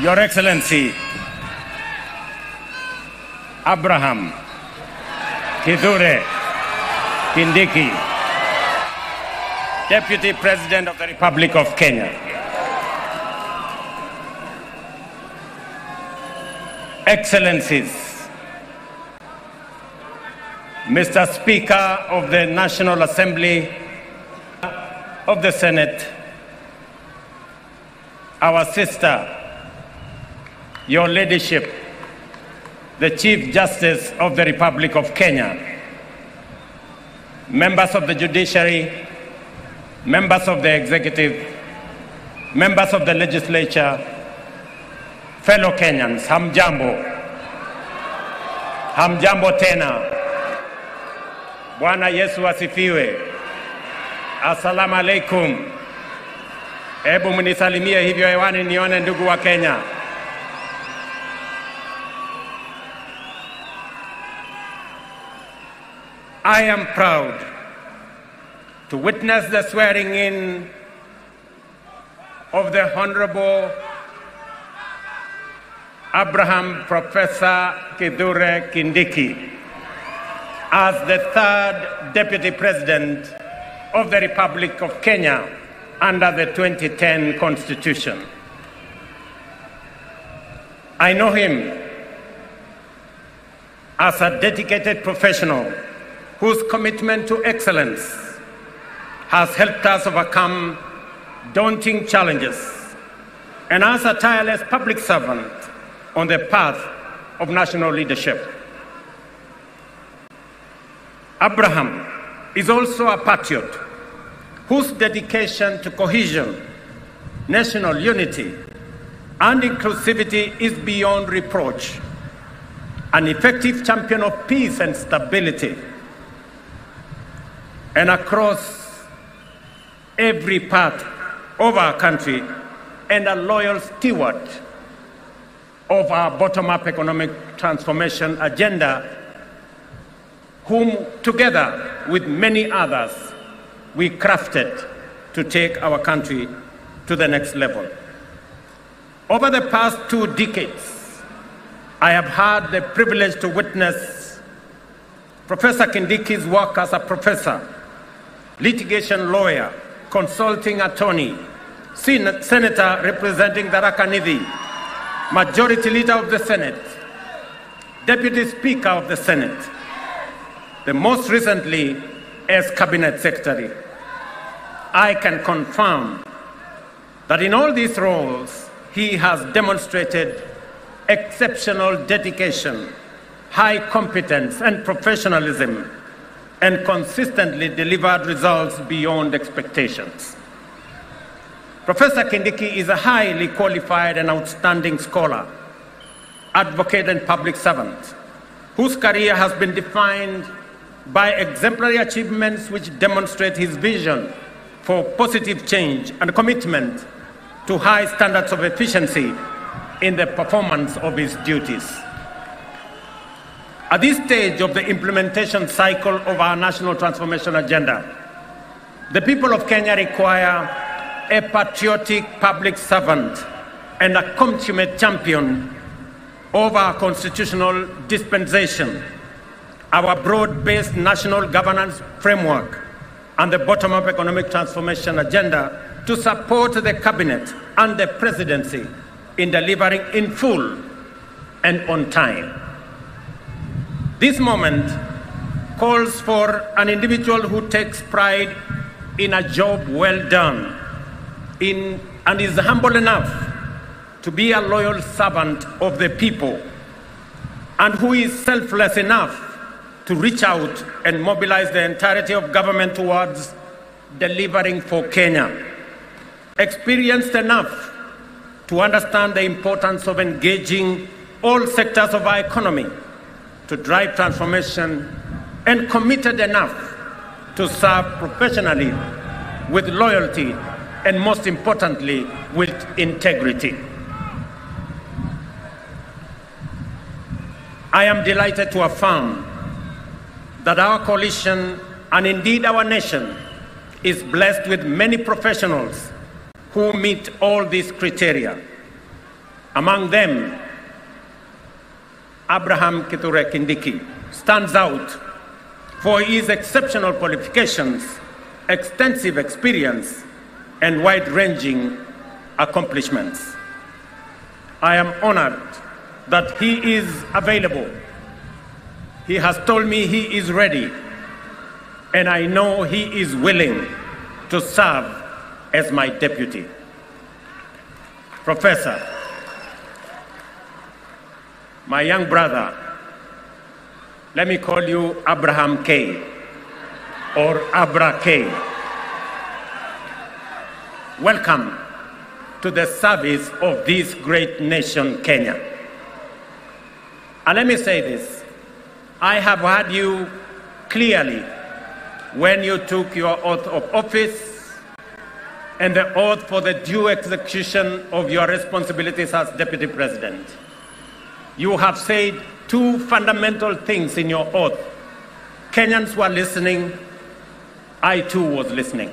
Your Excellency, Abraham Kithure Kindiki, Deputy President of the Republic of Kenya. Excellencies, Mr. Speaker of the National Assembly of the Senate, our sister, Your Ladyship, the Chief Justice of the Republic of Kenya, members of the judiciary, members of the executive, members of the legislature, fellow Kenyans, hamjambo. Hamjambo tena. Bwana Yesu asifiwe. Assalamu alaikum. Hebu mnisalimie hivyo hewani nione ndugu wa Kenya. I am proud to witness the swearing in of the Honorable Abraham Professor Kithure Kindiki as the third Deputy President of the Republic of Kenya under the 2010 Constitution. I know him as a dedicated professional whose commitment to excellence has helped us overcome daunting challenges, and as a tireless public servant on the path of national leadership. Abraham is also a patriot whose dedication to cohesion, national unity, and inclusivity is beyond reproach, an effective champion of peace and stability, and across every part of our country, and a loyal steward of our bottom-up economic transformation agenda, whom together with many others we crafted to take our country to the next level. Over the past 2 decades, I have had the privilege to witness Professor Kindiki's work as a professor, litigation lawyer, consulting attorney, senator representing Tharaka Nithi, Majority Leader of the Senate, Deputy Speaker of the Senate, the most recently as Cabinet Secretary. I can confirm that in all these roles, he has demonstrated exceptional dedication, high competence and professionalism, and consistently delivered results beyond expectations. Professor Kindiki is a highly qualified and outstanding scholar, advocate and public servant, whose career has been defined by exemplary achievements which demonstrate his vision for positive change and commitment to high standards of efficiency in the performance of his duties. At this stage of the implementation cycle of our national transformation agenda, the people of Kenya require a patriotic public servant and a consummate champion of our constitutional dispensation, our broad-based national governance framework, and the bottom-up economic transformation agenda to support the cabinet and the presidency in delivering in full and on time. This moment calls for an individual who takes pride in a job well done and is humble enough to be a loyal servant of the people, and who is selfless enough to reach out and mobilize the entirety of government towards delivering for Kenya. Experienced enough to understand the importance of engaging all sectors of our economy to drive transformation, and committed enough to serve professionally with loyalty and, most importantly, with integrity. I am delighted to affirm that our coalition, and indeed our nation, is blessed with many professionals who meet all these criteria. Among them, Abraham Kithure Kindiki stands out for his exceptional qualifications, extensive experience, and wide-ranging accomplishments. I am honored that he is available. He has told me he is ready, and I know he is willing to serve as my deputy. Professor, my young brother, let me call you Abraham K. or Abra K. Welcome to the service of this great nation, Kenya. And let me say this, I have heard you clearly when you took your oath of office and the oath for the due execution of your responsibilities as Deputy President. You have said two fundamental things in your oath. Kenyans were listening, I too was listening.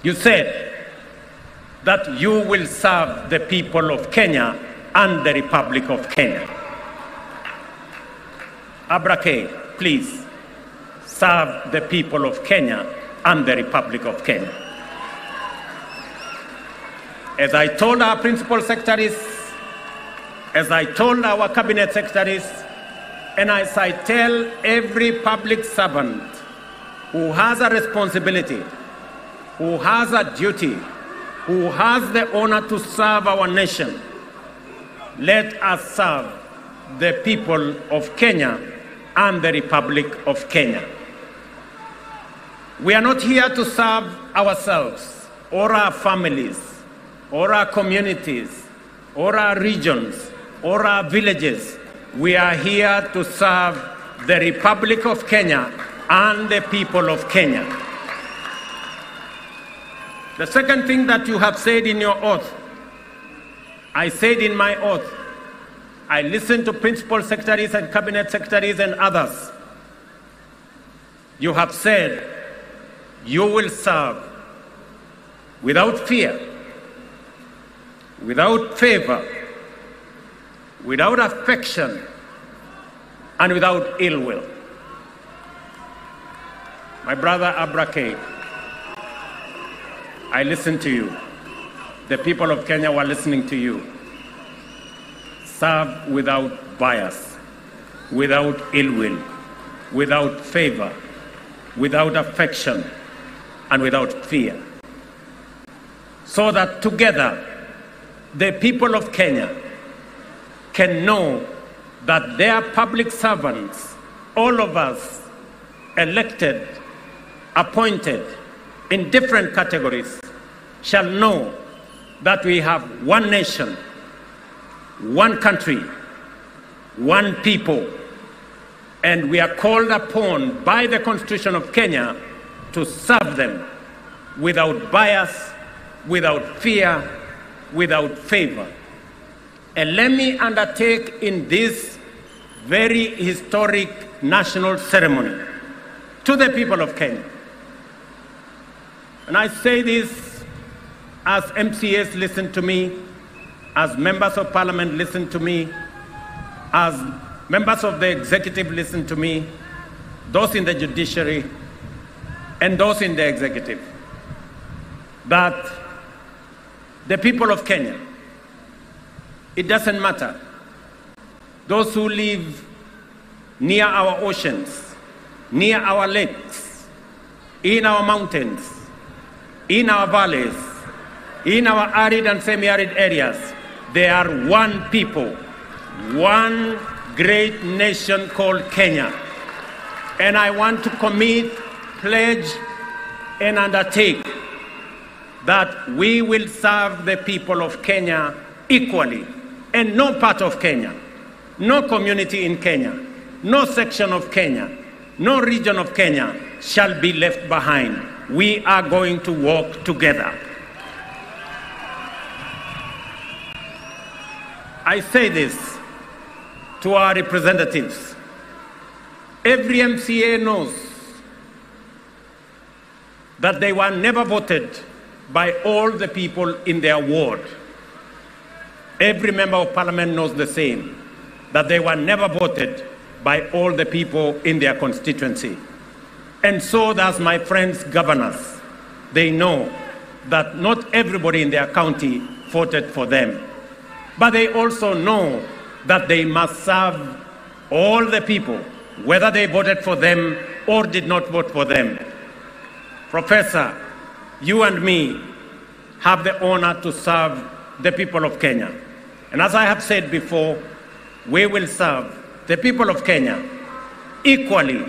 You said that you will serve the people of Kenya and the Republic of Kenya. Abrake, please serve the people of Kenya and the Republic of Kenya. As I told our principal secretaries, as I told our cabinet secretaries, and as I tell every public servant who has a responsibility, who has a duty, who has the honor to serve our nation, let us serve the people of Kenya and the Republic of Kenya. We are not here to serve ourselves or our families or our communities or our regions or our villages. We are here to serve the Republic of Kenya and the people of Kenya. The second thing that you have said in your oath, I said in my oath, I listened to principal secretaries and cabinet secretaries and others. You have said you will serve without fear, without favor, without affection, and without ill will. My brother Abrake, I listened to you. The people of Kenya were listening to you. Serve without bias, without ill will, without favor, without affection, and without fear. So that together, the people of Kenya can know that their public servants, all of us, elected, appointed in different categories, shall know that we have one nation, one country, one people, and we are called upon by the Constitution of Kenya to serve them without bias, without fear, without favor. And let me undertake in this very historic national ceremony to the people of Kenya. And I say this as MCAs listen to me, as members of parliament listen to me, as members of the executive listen to me, those in the judiciary, and those in the executive, that the people of Kenya, it doesn't matter. Those who live near our oceans, near our lakes, in our mountains, in our valleys, in our arid and semi-arid areas, they are one people, one great nation called Kenya. And I want to commit, pledge, and undertake that we will serve the people of Kenya equally, and no part of Kenya, no community in Kenya, no section of Kenya, no region of Kenya shall be left behind. We are going to work together. I say this to our representatives. Every MCA knows that they were never voted by all the people in their ward. Every member of parliament knows the same, that they were never voted by all the people in their constituency. And so does my friends governors. They know that not everybody in their county voted for them. But they also know that they must serve all the people, whether they voted for them or did not vote for them. Professor, you and me have the honor to serve the people of Kenya. And as I have said before, we will serve the people of Kenya equally,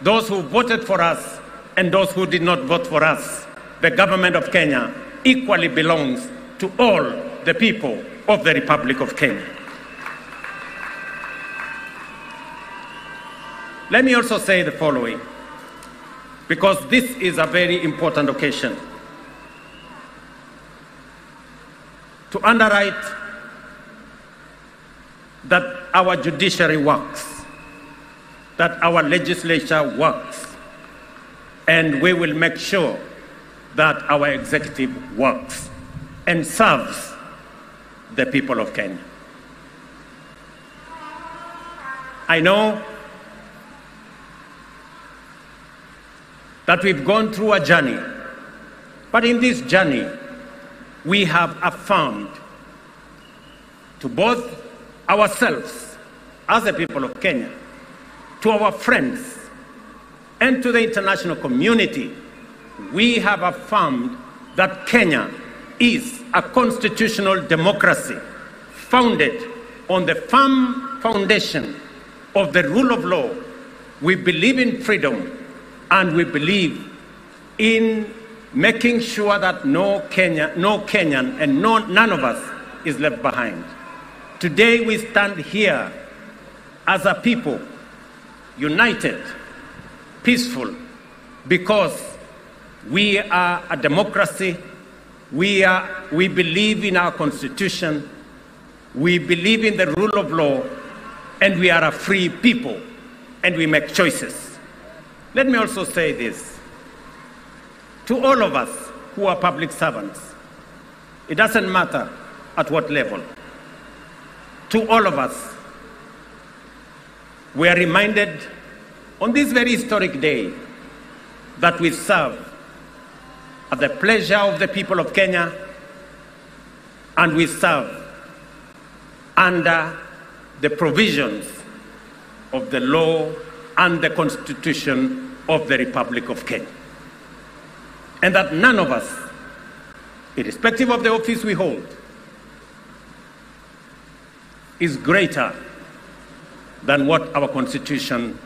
those who voted for us and those who did not vote for us. The government of Kenya equally belongs to all the people of the Republic of Kenya. Let me also say the following, because this is a very important occasion. To underwrite that our judiciary works, that our legislature works, and we will make sure that our executive works and serves the people of Kenya. I know that we've gone through a journey, but in this journey, we have affirmed to both ourselves as the people of Kenya, to our friends, and to the international community, we have affirmed that Kenya is a constitutional democracy founded on the firm foundation of the rule of law. We believe in freedom, and we believe in making sure that no Kenyan and none of us is left behind. Today we stand here as a people, united, peaceful, because we are a democracy. We believe in our constitution. We believe in the rule of law, and we are a free people, and we make choices. Let me also say this. To all of us who are public servants, it doesn't matter at what level. To all of us, we are reminded on this very historic day that we serve at the pleasure of the people of Kenya, and we serve under the provisions of the law and the Constitution of the Republic of Kenya. And that none of us, irrespective of the office we hold, is greater than what our Constitution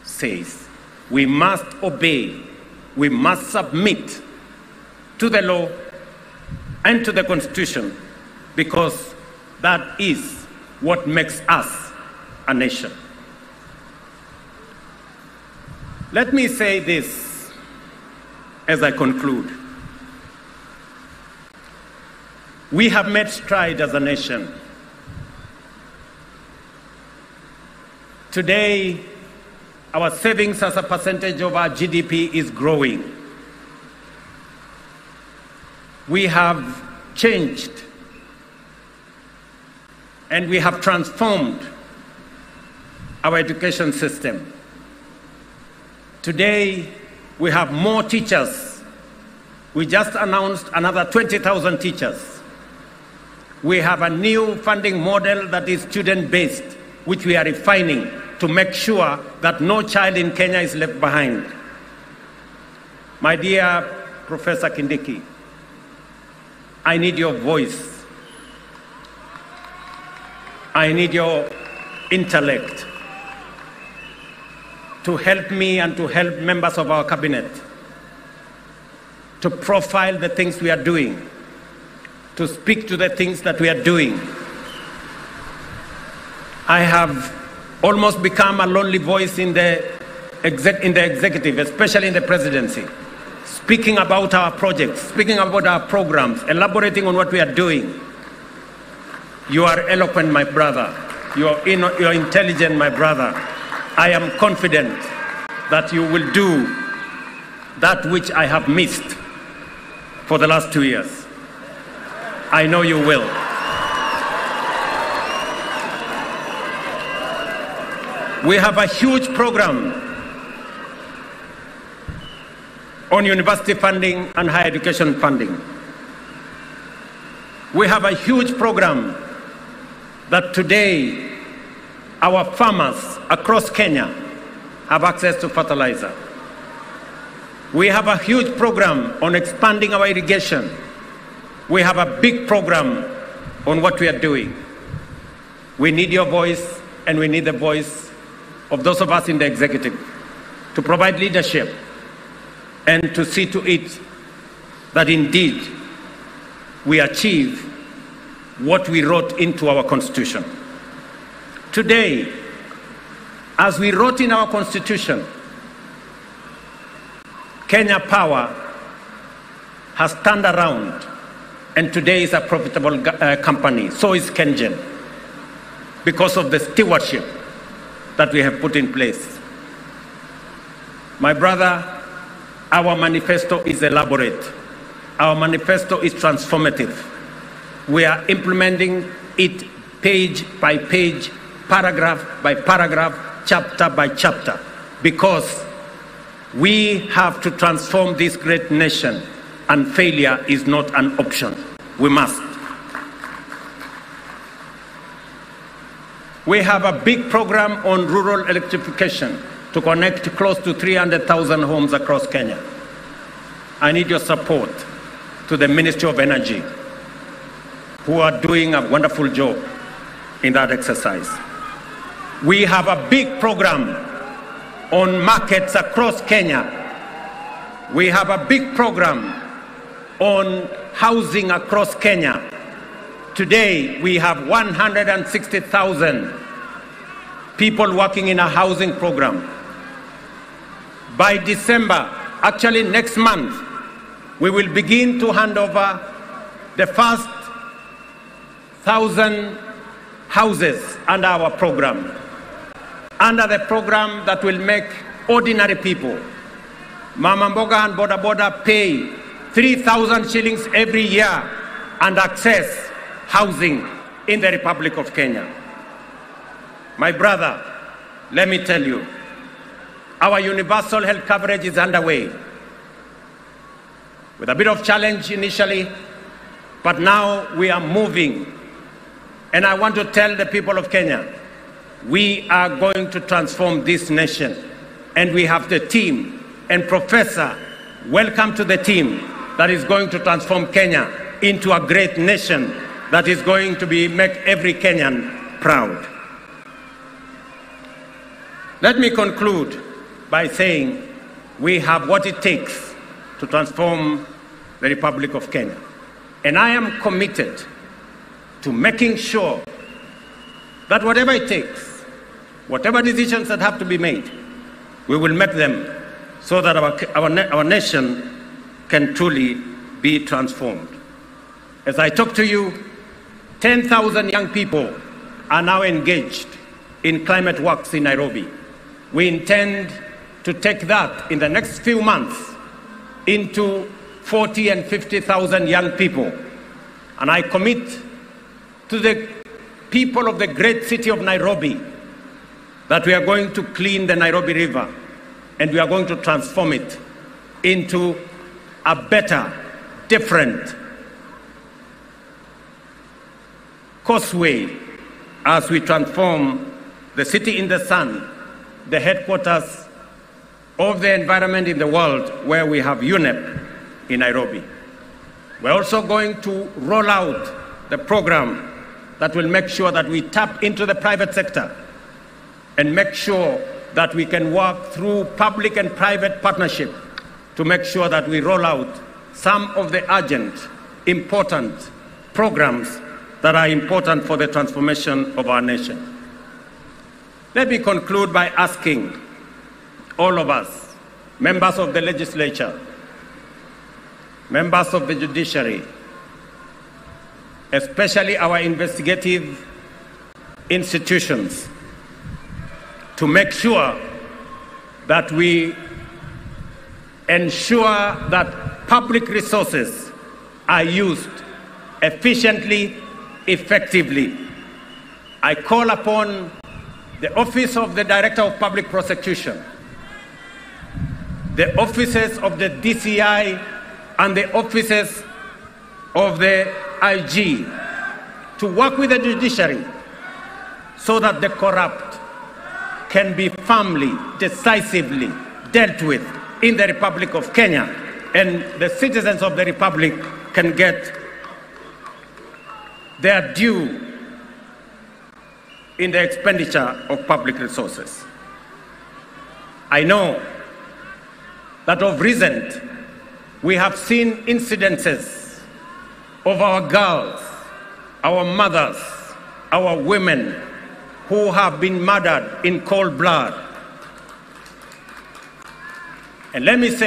says. We must obey, we must submit to the law and to the Constitution, because that is what makes us a nation. Let me say this as I conclude. We have made strides as a nation. Today, our savings as a percentage of our GDP is growing. We have changed and we have transformed our education system. Today, we have more teachers. We just announced another 20,000 teachers. We have a new funding model that is student-based, which we are refining to make sure that no child in Kenya is left behind. My dear Professor Kindiki, I need your voice. I need your intellect to help me and to help members of our cabinet to profile the things we are doing, to speak to the things that we are doing. I have almost become a lonely voice in the executive, especially in the presidency, speaking about our projects, speaking about our programs, elaborating on what we are doing. You are eloquent, my brother. You are intelligent, my brother. I am confident that you will do that which I have missed for the last 2 years. I know you will. We have a huge program on university funding and higher education funding. We have a huge program that today our farmers across Kenya have access to fertilizer. We have a huge program on expanding our irrigation. We have a big program on what we are doing. We need your voice, and we need the voice of those of us in the executive to provide leadership and to see to it that indeed we achieve what we wrote into our Constitution. Today, as we wrote in our Constitution, Kenya Power has turned around and today is a profitable company. So is KenGen, because of the stewardship that we have put in place. My brother, our manifesto is elaborate. Our manifesto is transformative. We are implementing it page by page, paragraph by paragraph, chapter by chapter, because we have to transform this great nation, and failure is not an option. We must. We have a big program on rural electrification to connect close to 300,000 homes across Kenya. I need your support to the Ministry of Energy, who are doing a wonderful job in that exercise. We have a big program on markets across Kenya. We have a big program on housing across Kenya. Today, we have 160,000 people working in a housing program. By December, actually next month, we will begin to hand over the first 1,000 houses under our program. Under the program that will make ordinary people, Mama Mboga and Boda Boda, pay 3,000 shillings every year and access housing in the Republic of Kenya. My brother, let me tell you, our universal health coverage is underway, with a bit of challenge initially, but now we are moving. And I want to tell the people of Kenya, we are going to transform this nation, and we have the team. And Professor, welcome to the team that is going to transform Kenya into a great nation that is going to make every Kenyan proud. Let me conclude by saying we have what it takes to transform the Republic of Kenya. And I am committed to making sure that whatever it takes, whatever decisions that have to be made, we will make them so that our nation can truly be transformed. As I talk to you, 10,000 young people are now engaged in climate works in Nairobi. We intend to take that in the next few months into 40 and 50,000 young people. And I commit to the people of the great city of Nairobi that we are going to clean the Nairobi River, and we are going to transform it into a better, different causeway as we transform the city in the sun, the headquarters of the environment in the world, where we have UNEP in Nairobi. We're also going to roll out the program that will make sure that we tap into the private sector and make sure that we can work through public and private partnership to make sure that we roll out some of the urgent, important programs that are important for the transformation of our nation. Let me conclude by asking all of us, members of the legislature, members of the judiciary, especially our investigative institutions, to make sure that we ensure that public resources are used efficiently, effectively. I call upon the Office of the Director of Public Prosecution, the offices of the DCI, and the offices of the IG to work with the judiciary so that the corrupt can be firmly, decisively dealt with in the Republic of Kenya, and the citizens of the Republic can get their due in the expenditure of public resources. I know that of recent, we have seen incidences of our girls, our mothers, our women who have been murdered in cold blood. And let me say,